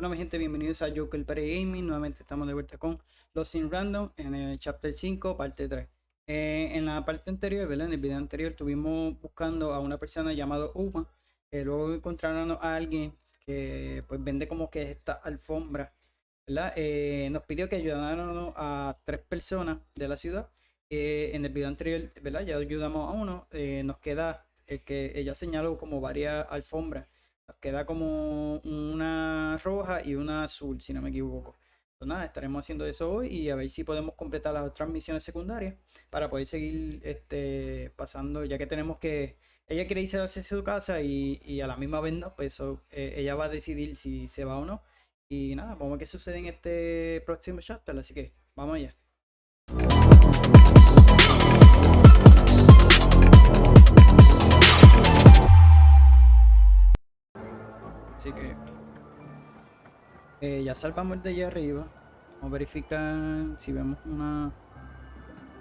Bueno, mi gente, bienvenidos a Joker Para Gaming. Nuevamente estamos de vuelta con los Sin Random en el Chapter 5, parte 3. En la parte anterior, ¿verdad? En el video anterior, estuvimos buscando a una persona llamada Uma. Luego encontraron a alguien que pues vende como que esta alfombra, ¿verdad? Nos pidió que ayudáramos a 3 personas de la ciudad. En el video anterior, ¿verdad? Ya ayudamos a uno. Nos queda el que ella señaló como varias alfombras. Nos queda como una roja y una azul, si no me equivoco. Pues nada, estaremos haciendo eso hoy y a ver si podemos completar las otras misiones secundarias para poder seguir pasando, ya que tenemos que... Ella quiere irse hacia su casa y a la misma vez no, pues ella va a decidir si se va o no. Y nada, vamos a ver qué sucede en este próximo chapter, así que vamos allá. Así que ya salvamos el de allá arriba. Vamos a verificar si vemos una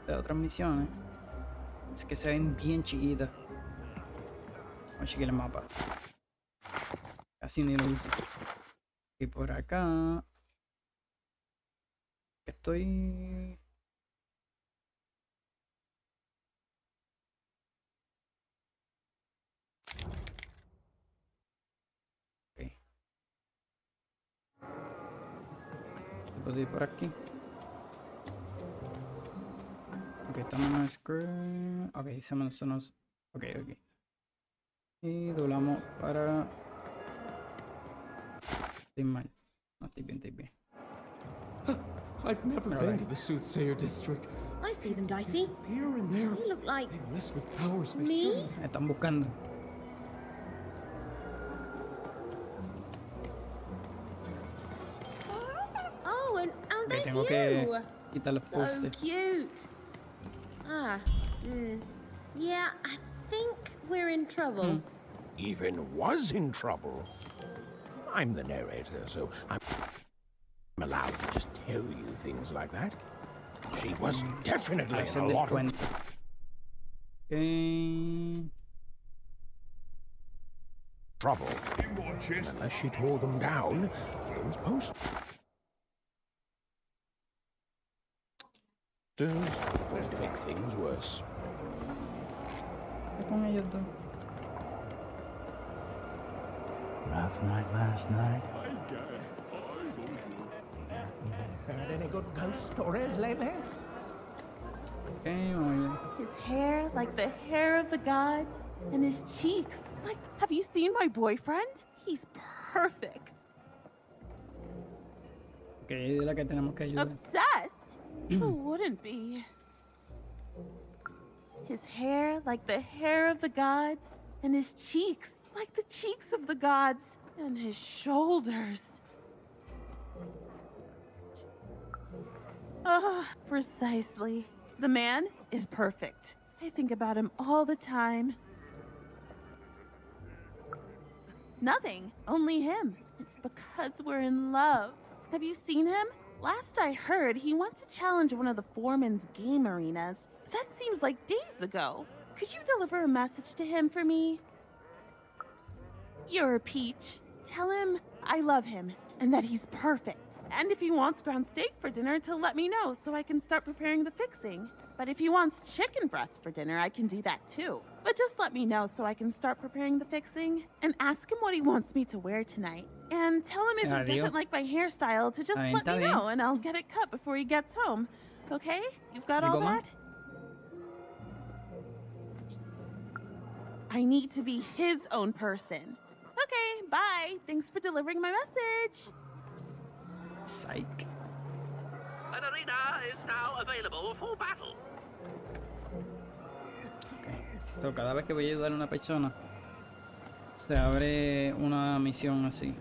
de otras misiones. Es que se ven bien chiquitas. Vamos a chequear el mapa. Casi ni lo uso. Y por acá estoy... Ok. Puedo ir por aquí. Ok, estamos en el screen. Ok, hicimos unos... Ok. Y doblamos para... Estoy mal. No, estoy bien. I've never been to the Soothsayer District. I see them, Dicey. Here and there. They look like They mess with powers they me. shouldn't. Me están buscando. Oh, and Ok, there's tengo you. que quitar los So postes. cute. Yeah, I think we're in trouble. Even was in trouble. I'm the narrator, so I'm allowed to just tell you things like that. She was definitely A veces a del lot of cuento. Ok. trouble. Unless she tore them down, those posters would make things worse. ¿Qué con ellos dos? Rough night last night. Heard any good ghost stories lately? Ok, vamos a His hair like the hair of the gods, and his cheeks like. Have you seen my boyfriend? He's perfect. Ok, de la que tenemos que ayudar. Obsessed? Who wouldn't be? His hair like the hair of the gods, and his cheeks like the cheeks of the gods, and his shoulders. Precisely. The man is perfect. I think about him all the time. Nothing, only him. It's because we're in love. Have you seen him? Last I heard, he wants to challenge one of the foreman's game arenas. But that seems like days ago. Could you deliver a message to him for me? You're a peach. Tell him I love him and that he's perfect. And if he wants ground steak for dinner, to let me know so I can start preparing the fixing. But if he wants chicken breast for dinner, I can do that too. But just let me know so I can start preparing the fixing. And ask him what he wants me to wear tonight. And tell him if he doesn't like my hairstyle to just let me know and I'll get it cut before he gets home. Okay? You've got all that? I need to be his own person. Okay, bye. Thanks for delivering my message. Psych. An arena is now available for battle. Ok. So, cada vez que voy a ayudar a una persona, se abre una misión así.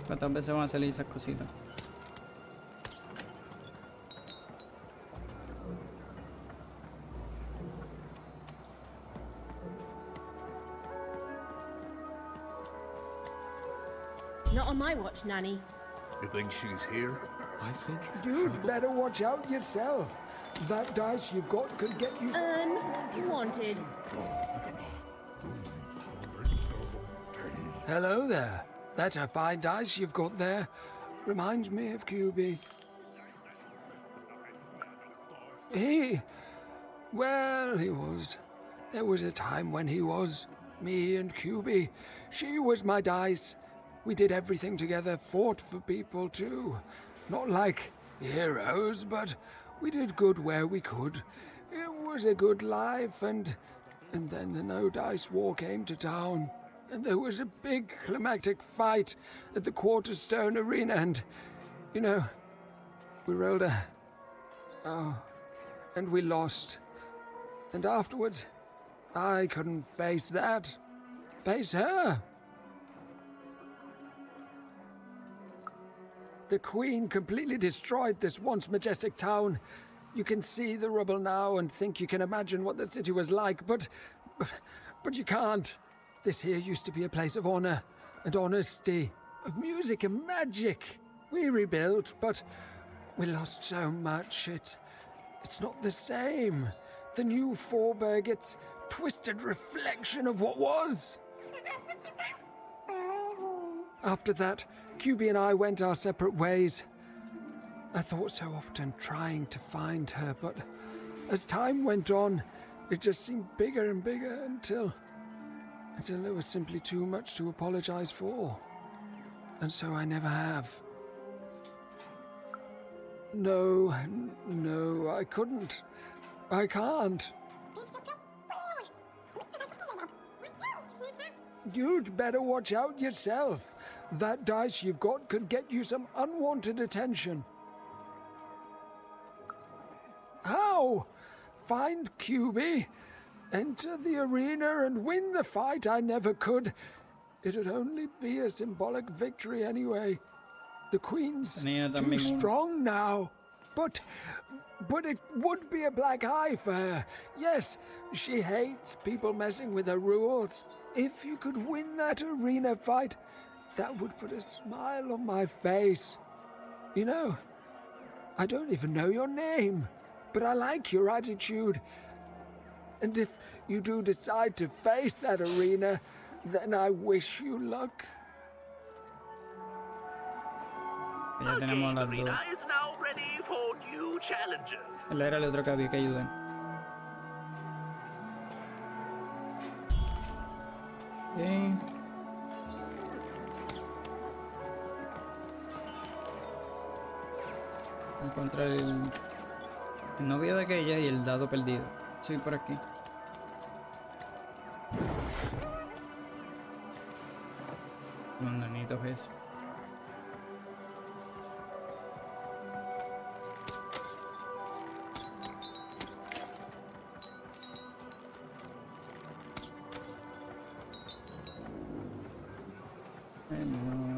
¿Cuántas veces van a salir esas cositas? Not on my watch, Nanny. You think she's here? I think You'd better watch out yourself. That dice you've got could get you... what you wanted. Hello there. That's a fine dice you've got there. Reminds me of QB. Well, he was. There was a time when he was. Me and QB. She was my dice. We did everything together, fought for people too. Not like heroes, but we did good where we could. It was a good life, and then the no dice war came to town. And there was a big climactic fight at the Quarterstone Arena, and, you know, we rolled a... Oh, and we lost. And afterwards, I couldn't face that. Face her. The Queen completely destroyed this once majestic town. You can see the rubble now and think you can imagine what the city was like, but you can't. This here used to be a place of honor and honesty, of music and magic. We rebuilt, but we lost so much. It's not the same. The new Forberg, it's twisted reflection of what was. After that, QB and I went our separate ways. I thought so often trying to find her, but as time went on, it just seemed bigger and bigger until it was simply too much to apologize for. And so I never have. No, I couldn't. I can't. You'd better watch out yourself. That dice you've got could get you some unwanted attention. How? Find QB, enter the arena and win the fight I never could. It'd only be a symbolic victory anyway. The Queen's too strong now. But it would be a black eye for her. Yes, she hates people messing with her rules. If you could win that arena fight, that would put a smile on my face. You know, I don't even know your name, but I like your attitude. And if you do decide to face that arena, then I wish you luck. Ya tenemos las dos. Arena is now ready for new challenges. Él era el otro que había que ayudar. Bien. Encontrar el novio de aquella y el dado perdido. Sí, por aquí. Los nanitos eso.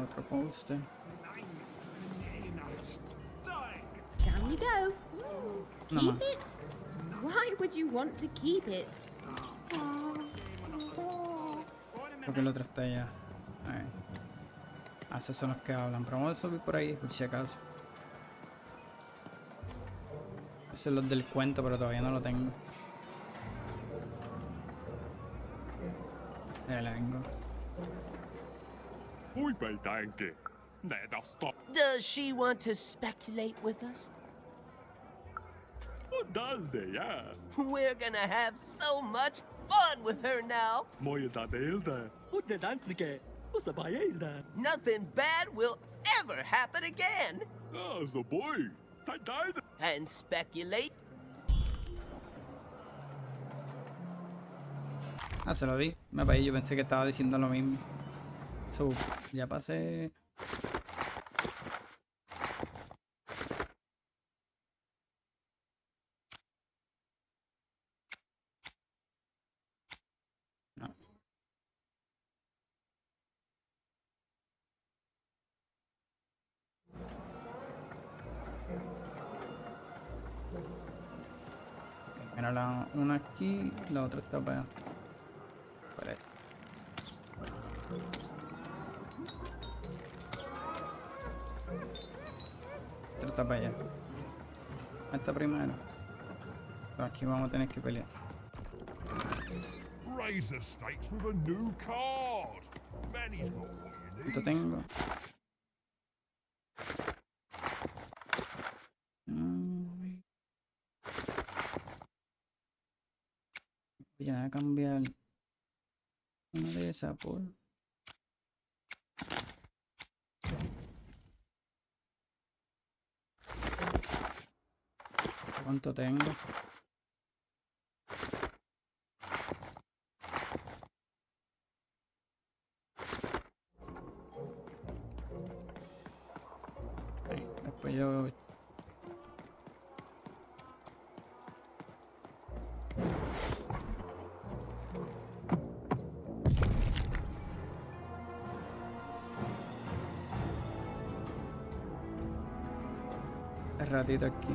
Otro poster. Down you go. No Keep más. it? Why would you want to keep it? Porque el otro está allá. A ver. Ah, esos son los que hablan. Pero vamos a subir por ahí, por si acaso. Esos son los del cuento, pero todavía no lo tengo. Ya la tengo. Does she want to speculate with us? We're gonna have so much fun with her now. Nothing bad will ever happen again. And speculate. Ah, se lo di. Me paré, yo pensé que estaba diciendo lo mismo. So, ya pasé. No. Mira, una aquí, la otra está para allá. Para esto. Otra está para allá. Esta primero. Pero aquí vamos a tener que pelear. Raise the stakes with a new card. Manny's got what you ¿Cuánto need. tengo? Mm. Voy a cambiar una de esas por... No sé cuánto tengo. Después yo... Un ratito aquí.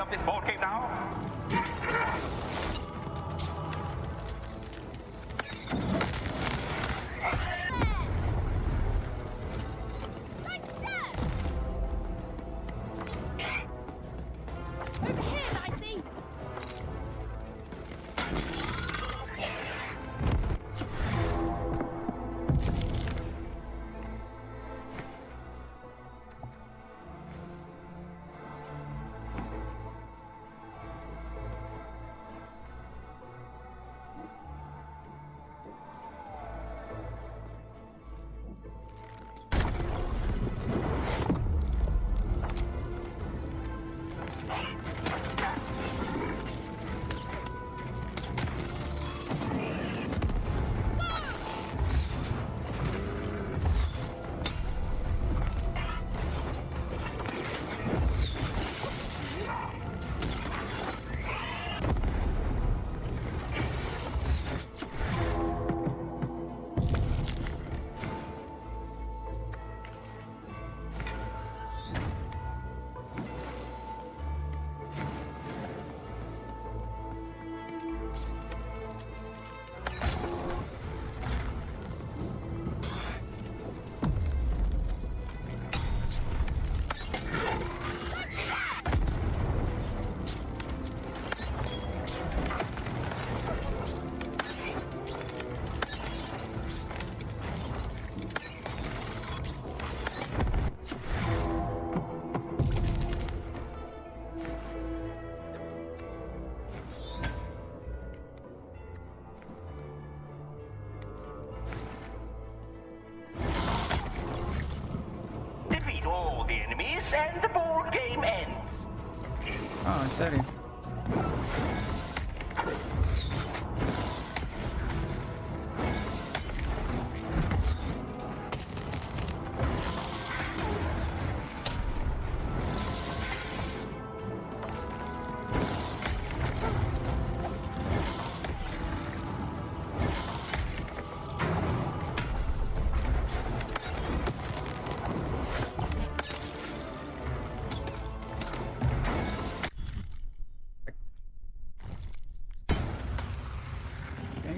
of this board game now? Over here, Dicey! Defeat all the enemies and the board game ends. Ah, en serio. Ok.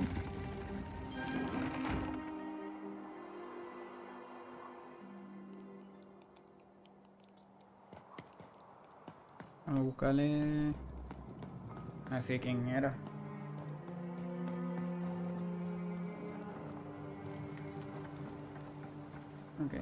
Vamos a buscarle. Así quién era. Ok.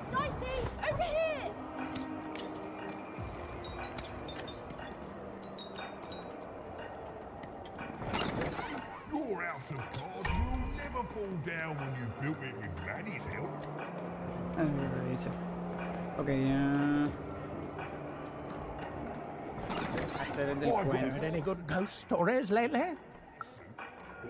Dicey! Over here! Your house of cards will never fall down when you've built it with Maddie's help. Dice. Ok, ya. Hacer el del I've got Heard cuento. any good ghost stories lately?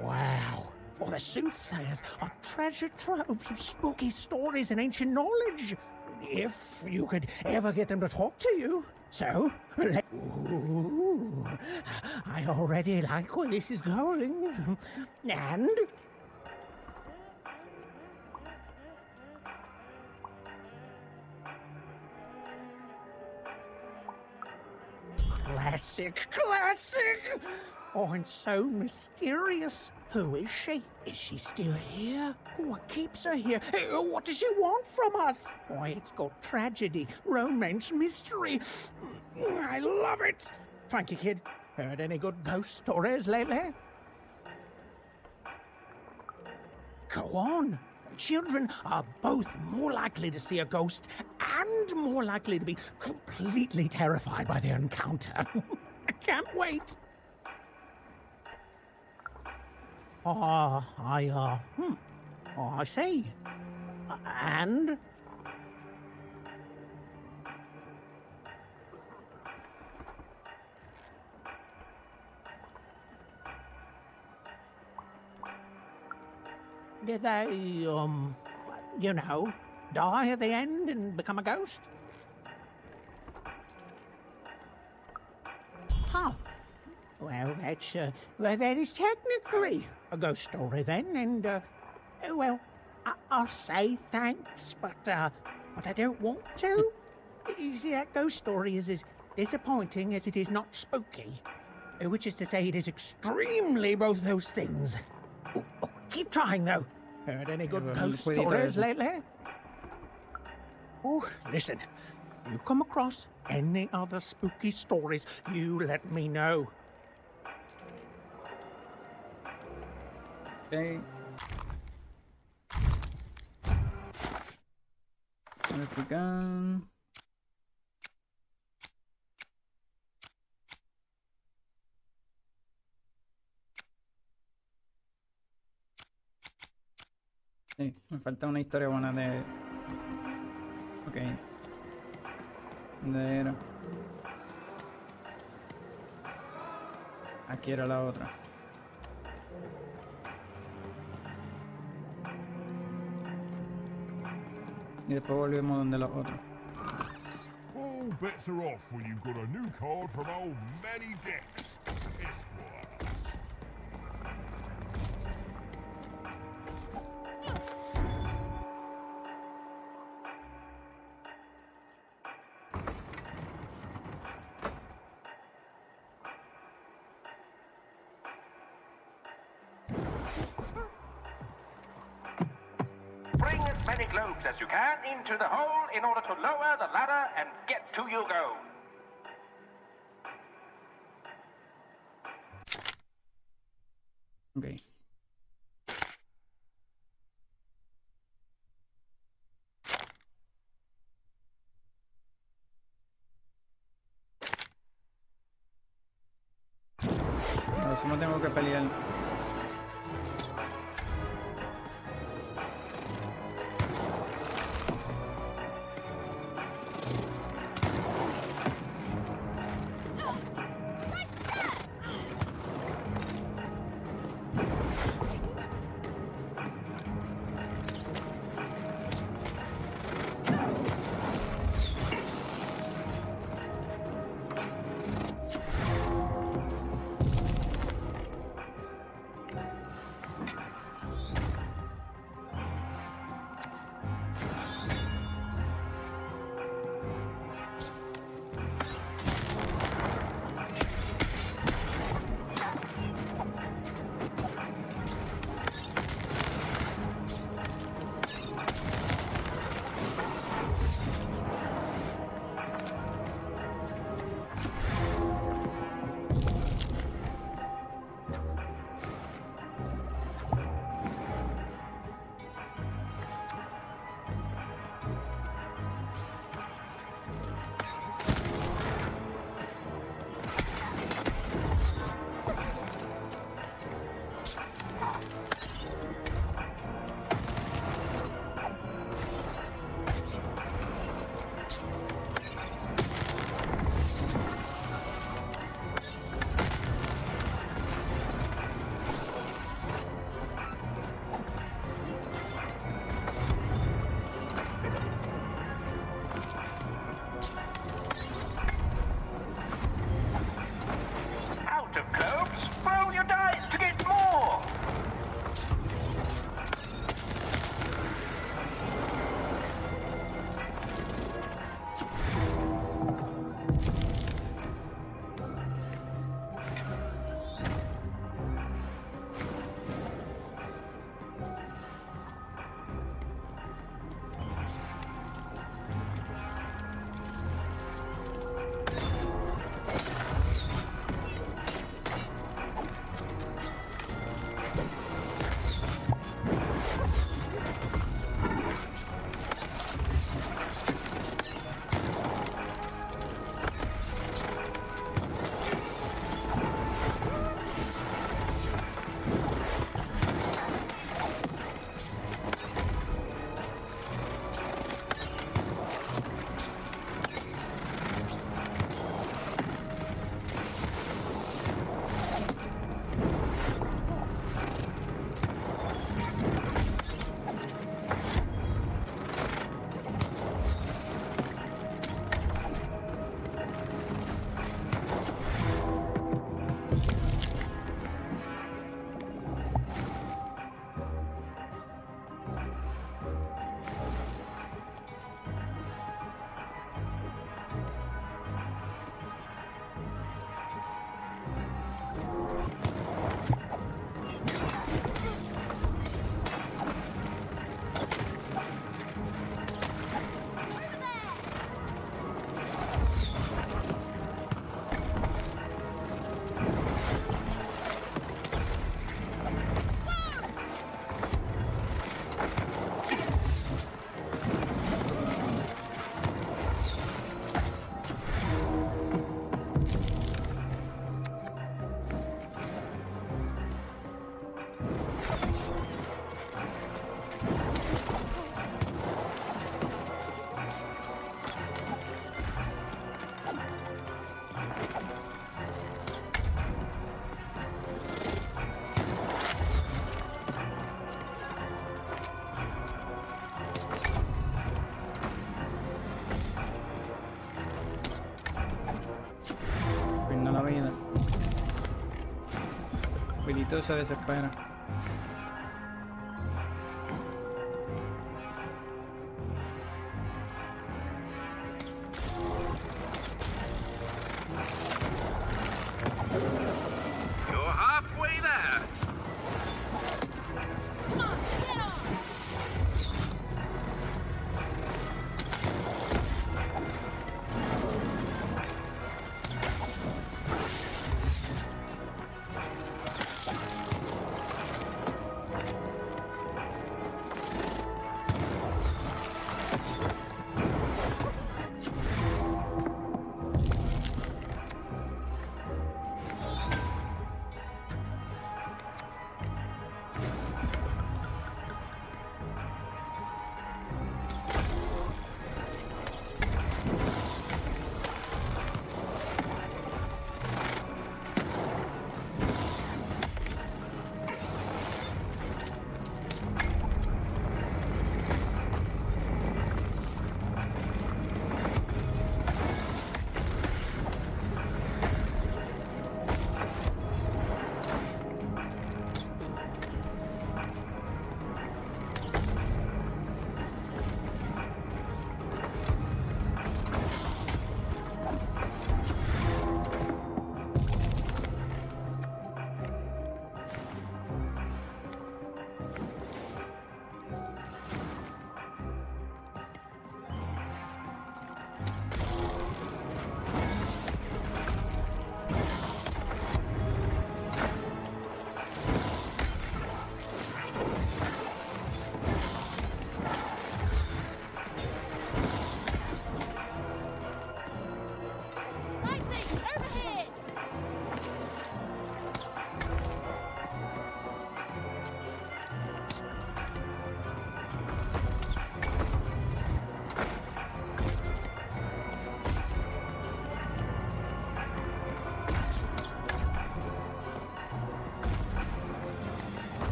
Wow. Well, the soothsayers are treasure troves of spooky stories and ancient knowledge. If you could ever get them to talk to you. So, ooh, I already like where this is going. And classic, classic! Oh, and so mysterious. Who is she? Is she still here? What keeps her here? What does she want from us? Why, it's got tragedy, romance, mystery. I love it. Thank you, kid. Heard any good ghost stories lately? Go on. children are both more likely to see a ghost and more likely to be completely terrified by their encounter. I can't wait. I see. And? Did they, die at the end and become a ghost? Huh. Well, that is technically a ghost story then, and, I'll say thanks, but I don't want to. You see, that ghost story is as disappointing as it is not spooky. Which is to say, it is extremely both those things. Keep trying, though. Heard any good ghost stories lately? Oh, listen. You come across any other spooky stories, you let me know. Okay. There's the gun. Sí, me falta una historia buena de... Ok. ¿Dónde era? Aquí era la otra. Y después volvemos donde la otra. All bets are off when you've got a new card from old Manny Dex, Esquire. Bring as many globes as you can into the hole in order to lower the ladder and get to your goal. Ok. A ver si no tengo que pelear. Rapidito se desespera. You're halfway there.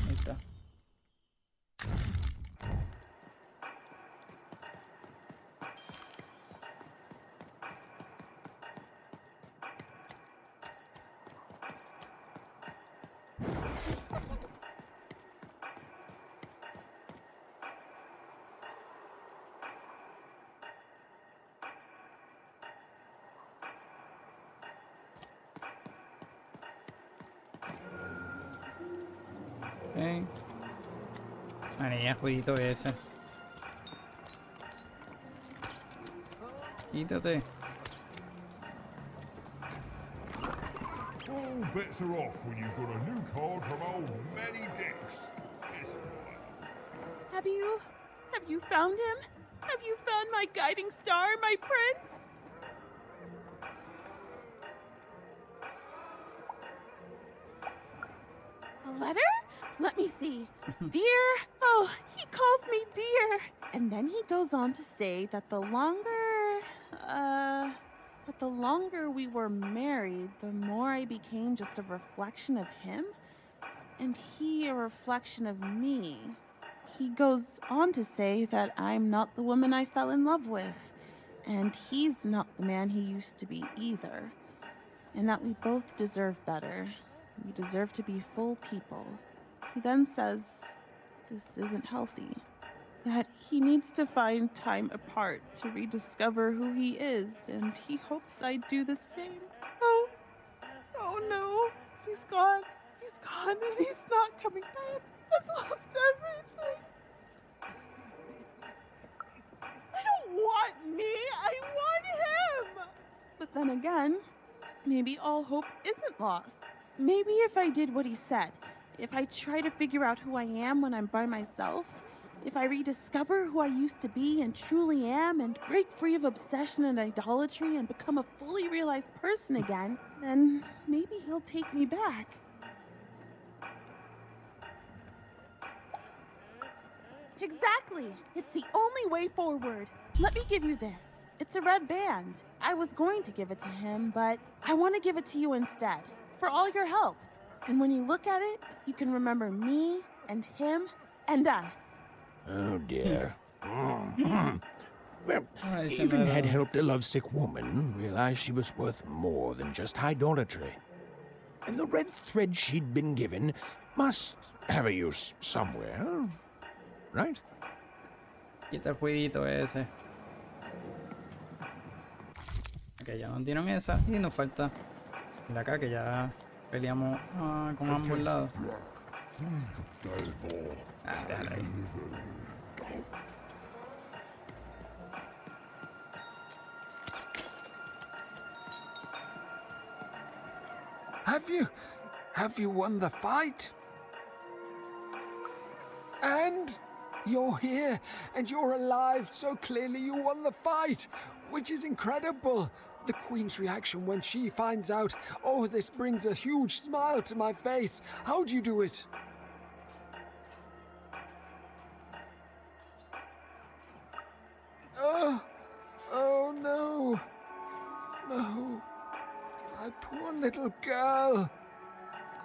Ahí está. Ok. María, jueguito ese. Quítate. All bets are off when you've got a new card from old Manny Dex. Have you found him? Have you found my guiding star, my prince? A letter? Let me see. Dear, oh, he calls me dear. And then he goes on to say that the longer we were married, the more I became just a reflection of him, and he a reflection of me. He goes on to say that I'm not the woman I fell in love with, and he's not the man he used to be either, and that we both deserve better. We deserve to be full people. He then says this isn't healthy, that he needs to find time apart to rediscover who he is, and he hopes I do the same. Oh no, he's gone, and he's not coming back. I've lost everything. I don't want me, I want him! But then again, maybe all hope isn't lost. Maybe if I did what he said, if I try to figure out who I am when I'm by myself, if I rediscover who I used to be and truly am and break free of obsession and idolatry and become a fully realized person again, then maybe he'll take me back. Exactly! It's the only way forward. Let me give you this. It's a red band. I was going to give it to him, but I want to give it to you instead, for all your help. And when you look at it, you can remember me and him and us. Oh dear. Well, Ay, even had Senado. helped a lovesick woman realize she was worth more than just idolatry. And the red thread she'd been given must have a use somewhere, right? Quita el jueguito ese. Ok, ya nos dieron esa. Y nos falta la acá que ya peleamos con ambos lados. Ah, déjala ahí. Have you won the fight? And you're here, and you're alive, so clearly you won the fight, which is incredible. The Queen's reaction when she finds out, oh, this brings a huge smile to my face. How'd you do it? Oh no. No. My poor little girl.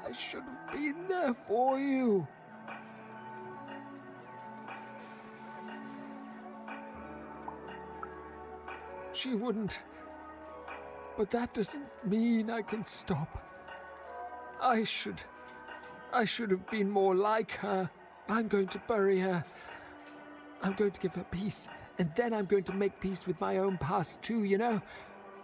I should have been there for you. She wouldn't. But that doesn't mean I can stop. I should have been more like her. I'm going to bury her. I'm going to give her peace. And then I'm going to make peace with my own past too, you know?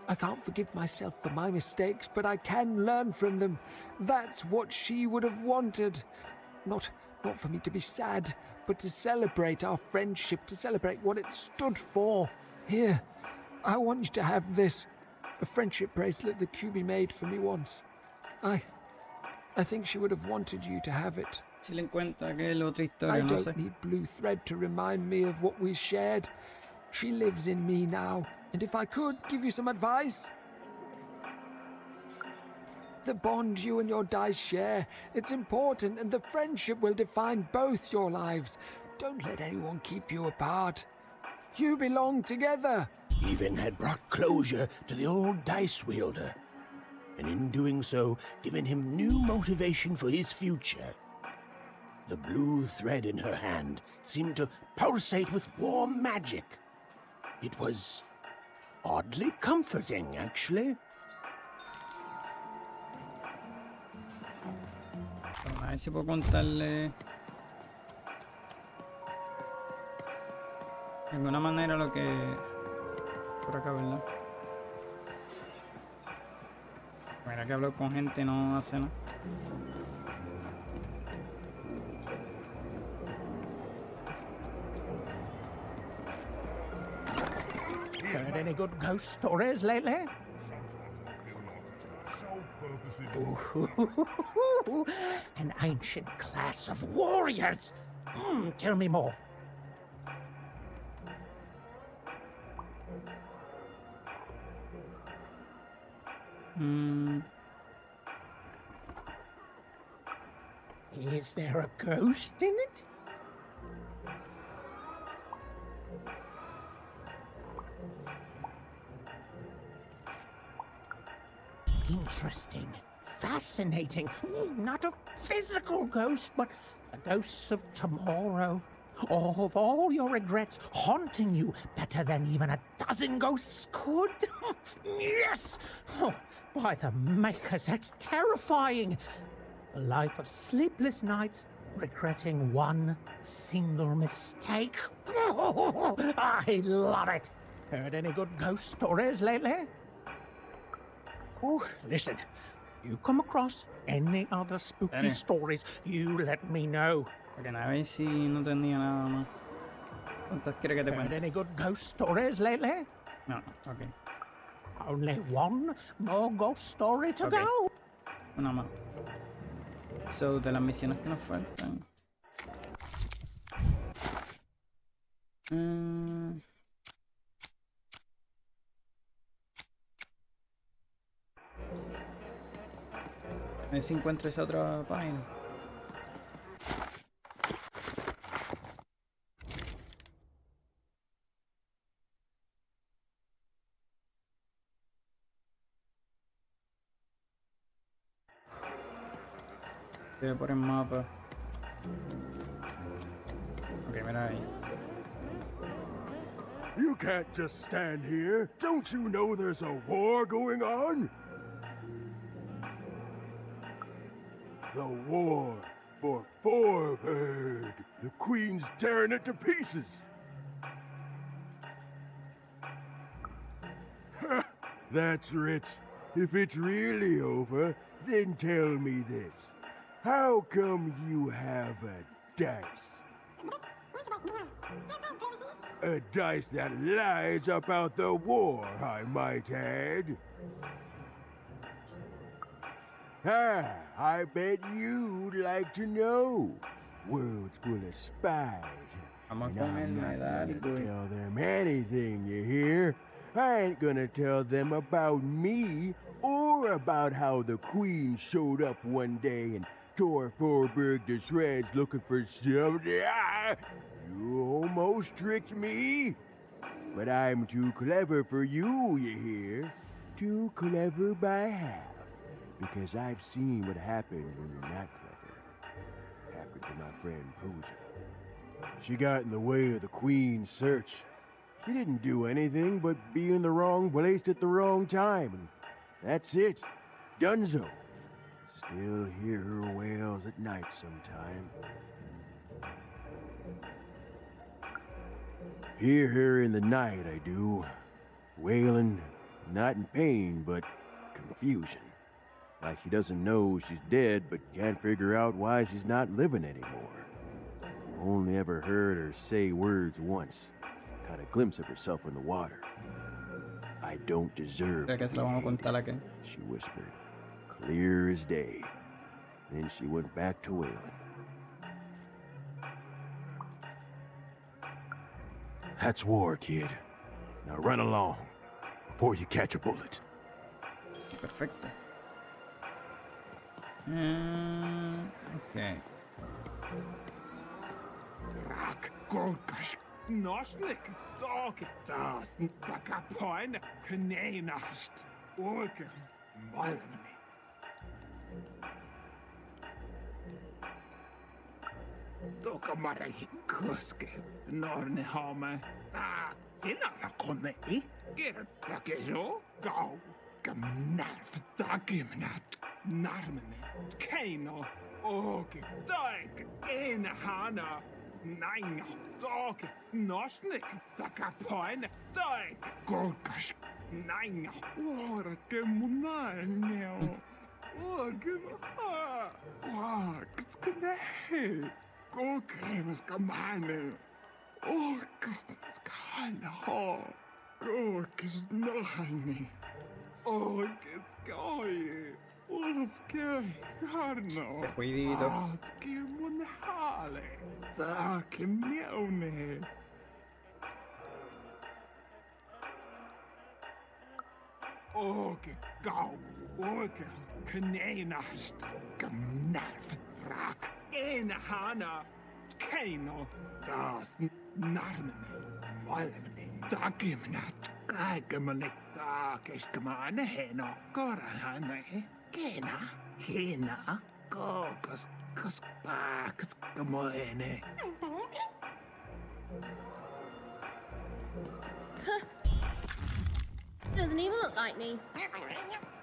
I can't forgive myself for my mistakes, but I can learn from them. That's what she would have wanted. Not for me to be sad, but to celebrate our friendship, to celebrate what it stood for. Here, I want you to have this. A friendship bracelet that QB made for me once. I think she would have wanted you to have it. Si le encuentra que es otra I historia, no sé. don't need blue thread to remind me of what we shared. She lives in me now, and if I could give you some advice, the bond you and your dice share, it's important, and the friendship will define both your lives. Don't let anyone keep you apart. You belong together. Even had brought closure to the old dice wielder, and in doing so, given him new motivation for his future. The blue thread in her hand seemed to pulsate with warm magic. It was oddly comforting, actually. A ver si puedo contarle de alguna manera lo que por acá, ¿verdad? Mira que hablo con gente no hace nada. Heard any good ghost stories lately? Ooh, an ancient class of warriors. Tell me more. Is there a ghost in it? Interesting. Fascinating. Not a physical ghost, but a ghost of tomorrow. Of all your regrets haunting you better than even a dozen ghosts could. Yes! Oh, by the makers, that's terrifying. A life of sleepless nights, regretting one single mistake. Oh, I love it. Heard any good ghost stories lately? Oh, listen. You come across any other spooky Dale. stories, you let me know. Porque a ver si no tenía nada más. ¿Cuántas quieres que te Heard cuente? any good ghost stories lately? No, ok. Only one more ghost story to Okay. go. Una más. So, de las misiones que nos faltan. A ver si encuentro esa otra página. Voy por el mapa. Ok, mira ahí. You can't just stand here. Don't you know there's a war going on? The war for Forward. The Queen's tearing it to pieces. That's rich. If it's really over, then tell me this. How come you have a dice? A dice that lies about the war, I might add. I bet you'd like to know. World's full of spies. Vamos And con el I'm not medal, gonna güey. tell them anything, you hear? I ain't gonna tell them about me or about how the Queen showed up one day and tore Forberg to shreds looking for something. You almost tricked me. But I'm too clever for you, you hear? Too clever by half. Because I've seen what happened when you're not clever. Happened to my friend Pooja. She got in the way of the Queen's search. She didn't do anything but be in the wrong place at the wrong time. And that's it. Dunzo. Still hear her wails at night sometime. Hear her in the night, I do. Wailing, not in pain, but confusion. Like she doesn't know she's dead, but can't figure out why she's not living anymore. Only ever heard her say words once. Caught a glimpse of herself in the water. I don't deserve Creo que se lo vamos a contar aquí. she whispered, clear as day. Then she went back to wailing. That's war, kid. Now run along before you catch a bullet. Perfecto. Ok. Rak, golkas, nosnik, dog, das, takapoin, kanenast, organ, malmani. Doka marai kuske, norne hame, finna konne I, gertakero, gau, gamnarf, dagimnat, narmene, keino, oge, dag, hana, Nine, dog, nosnik, takapoin, dag, golkas, nine, orke munaneo, orke, skne, golkas kamane, orkas skala, golkas nine, orkas skoy. Oskar, Harno. Jueguito. Oskar Munhale. Tack mjone. Åke gau. Åke kanenast. Gamnarfrak. Ena hana. Keino. Das narmene. Malmene. Dagimnat. Kagamane. Dakiskmane heno. Korahane. Kena, kena, kokos, kospakas, kamoene. Doesn't even look like me.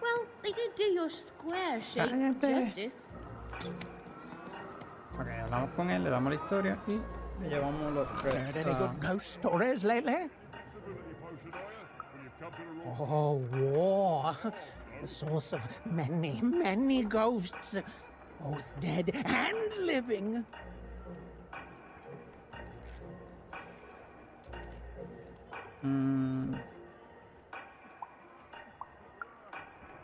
Well, they did do your square shape justice. Ok, hablamos con él, le damos la historia y le llevamos los Heard any good ghost stories lately? Oh, war. The source of many, many ghosts, both dead and living.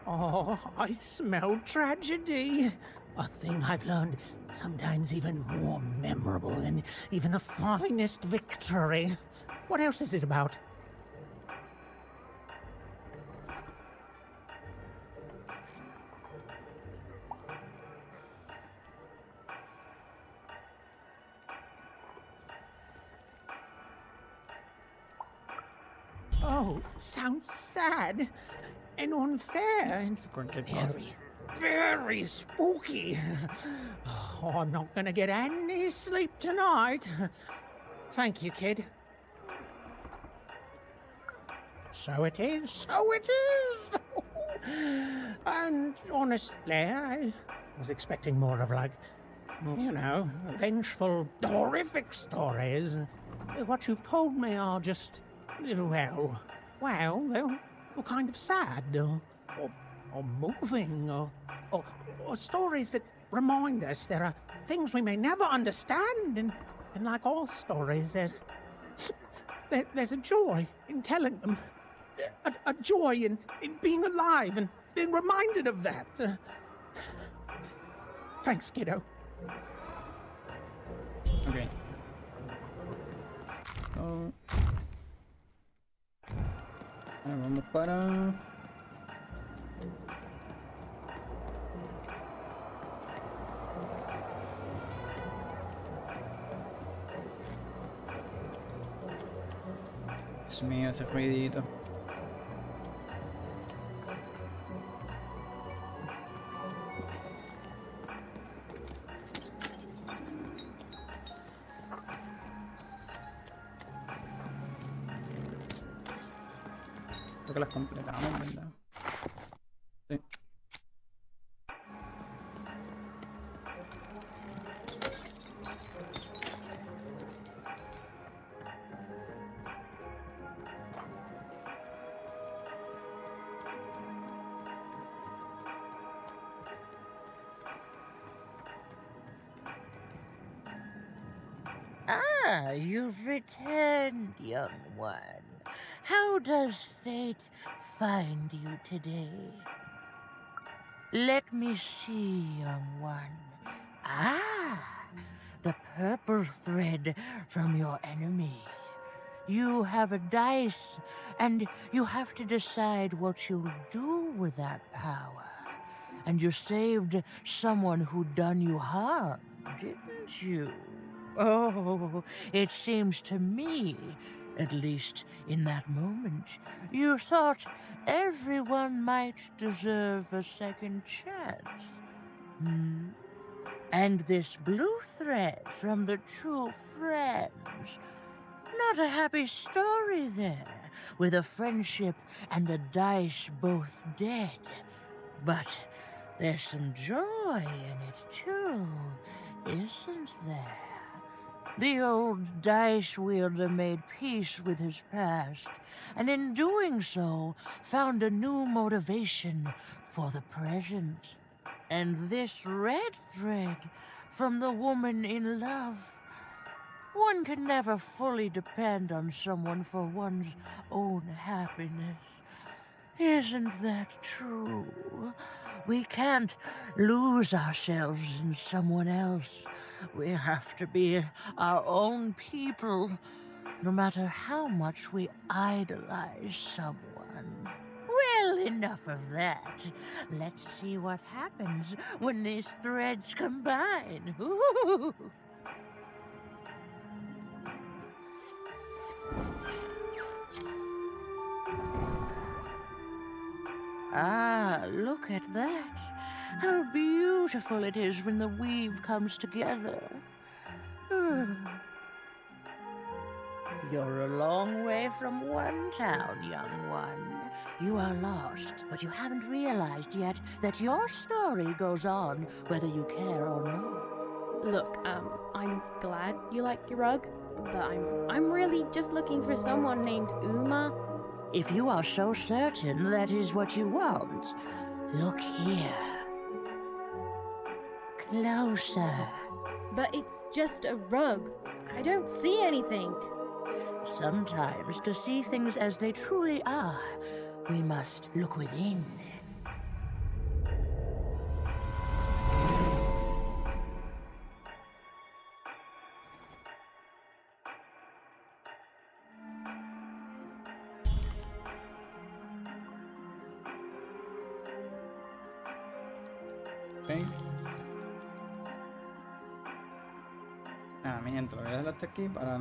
Oh, I smell tragedy. A thing I've learned sometimes even more memorable than even the finest victory. What else is it about? Oh, sounds sad and unfair and cualquier cosa. very very spooky. Oh, I'm not gonna get any sleep tonight. Thank you, kid. So it is, so it is. And honestly, I was expecting more of, like, you know, vengeful, horrific stories. What you've told me are just, well, they're kind of sad, or moving, or stories that remind us there are things we may never understand, and like all stories, there's a joy in telling them, a joy in being alive and being reminded of that. Thanks, kiddo. Ok. So, ahora vamos para... Dios mío, ese ruidito. Creo que las completamos, ¿verdad? Sí. Ah, you've returned, young one. How does fate find you today? Let me see, young one. Ah, the purple thread from your enemy. You have a dice, and you have to decide what you'll do with that power. And you saved someone who'd done you harm, didn't you? Oh, it seems to me, at least in that moment, you thought everyone might deserve a second chance. Hmm? And this blue thread from the true friends. Not a happy story there, with a friendship and a dice both dead. But there's some joy in it too, isn't there? The old dice wielder made peace with his past, and in doing so, found a new motivation for the present. And this red thread from the woman in love. One can never fully depend on someone for one's own happiness. Isn't that true? We can't lose ourselves in someone else. We have to be our own people, no matter how much we idolize someone. Well, enough of that. Let's see what happens when these threads combine. Ooh. Ah, look at that. How beautiful it is when the weave comes together. You're a long way from one town, young one. You are lost, but you haven't realized yet that your story goes on whether you care or not. Look, I'm glad you like your rug, but I'm really just looking for someone named Uma. If you are so certain that is what you want, look here. Closer. But it's just a rug. I don't see anything. Sometimes, to see things as they truly are, we must look within. Ok. Mi gente, lo voy a dejar hasta aquí para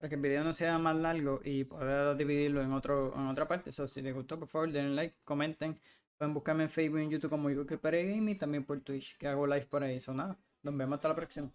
que el video no sea más largo y poder dividirlo en otra parte. So, si les gustó, por favor denle like, comenten, Pueden buscarme en Facebook y en YouTube como yo que Pare Gaming, también por Twitch, que hago live por ahí. Eso nada. Nos vemos hasta la próxima.